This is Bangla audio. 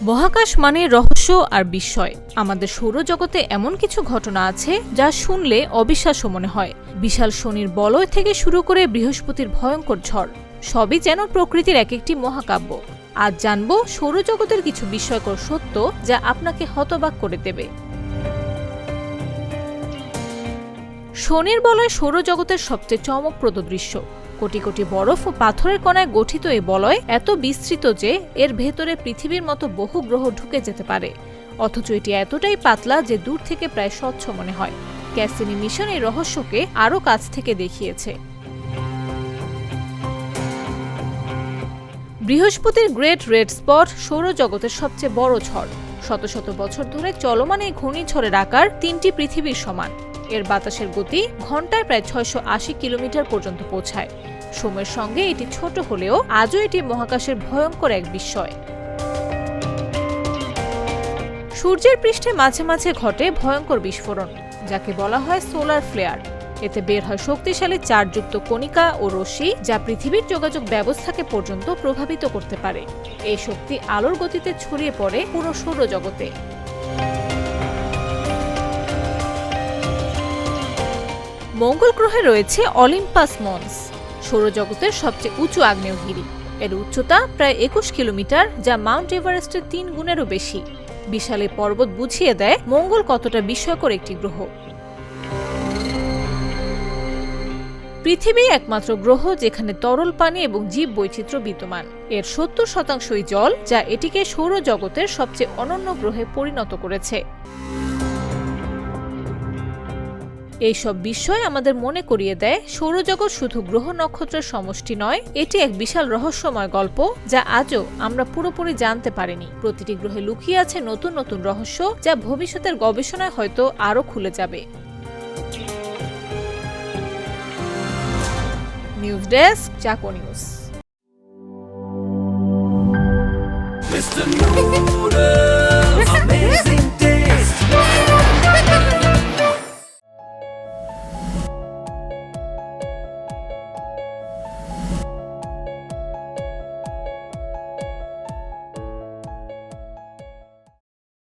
মহাকাশ মানে রহস্য আর বিস্ময়। আমাদের সৌরজগতে এমন কিছু ঘটনা আছে যা শুনলে অবিশ্বাস্য মনে হয়। বিশাল শনির বলয় থেকে শুরু করে বৃহস্পতির ভয়ঙ্কর ঝড়, সবই যেন প্রকৃতির এক একটি মহাকাব্য। আজ জানব সৌরজগতের কিছু বিস্ময়কর সত্য যা আপনাকে হতবাক করে দেবে। শনির বলয় সৌরজগতের সবচেয়ে চমকপ্রদ দৃশ্য। কোটি কোটি বরফ ও পাথরের কণায় গঠিত এই বলয় এত বিস্তৃত যে এর ভেতরে পৃথিবীর মতো বহু গ্রহ ঢুকে যেতে পারে, অথচ এটি এতটাই পাতলা যে দূর থেকে প্রায় স্বচ্ছ মনে হয়। ক্যাসিনি মিশন এই রহস্যকে আরও কাছ থেকে দেখিয়েছে। বৃহস্পতির গ্রেট রেড স্পট সৌরজগতের সবচেয়ে বড় ঝড়। শত শত বছর ধরে চলমান এই ঘূর্ণিঝড়ের আকার ৩টি পৃথিবীর সমান। এর বাতাসের গতি ঘন্টায় প্রায় ৬৮০ কিলোমিটার পর্যন্ত পৌঁছায়। সময়ের সঙ্গে এটি ছোট হলেও আজও এটি মহাকাশের ভয়ঙ্কর এক বিস্ময়। সূর্যের পৃষ্ঠে মাঝে মাঝে ঘটে ভয়ঙ্কর বিস্ফোরণ, যাকে বলা হয় সোলার ফ্লেয়ার। এতে বের হয় শক্তিশালী চার্জযুক্ত কণিকা ও রশ্মি, যা পৃথিবীর যোগাযোগ ব্যবস্থাকে পর্যন্ত প্রভাবিত করতে পারে। এই শক্তি আলোর গতিতে ছড়িয়ে পড়ে পুরো সৌরজগতে। মঙ্গল গ্রহে রয়েছে অলিম্পাস মন্স, সৌরজগতের সবচেয়ে উঁচু আগ্নেয়গিরি। এর উচ্চতা প্রায় ২১ কিলোমিটার, যা মাউন্ট এভারেস্টের ৩ গুণেরও বেশি। বিশাল এই পর্বত বুঝিয়ে দেয় মঙ্গল কতটা বিস্ময়কর একটি গ্রহ। পৃথিবী একমাত্র গ্রহ যেখানে তরল পানি এবং জীব বৈচিত্র্য বিদ্যমান। এর ৭০% জল, যা এটিকে সৌরজগতের সবচেয়ে অনন্য গ্রহে পরিণত করেছে। এইসব বিষয় আমাদের মনে করিয়ে দেয় সৌরজগৎ শুধু গ্রহ নক্ষত্রের সমষ্টি নয়, এটি এক বিশাল রহস্যময় গল্প যা আজও আমরা পুরোপুরি জানতে পারিনি। প্রতিটি গ্রহে লুকিয়ে আছে নতুন নতুন রহস্য, যা ভবিষ্যতের গবেষণায় হয়তো আরও খুলে যাবে। News desk, চাকো news.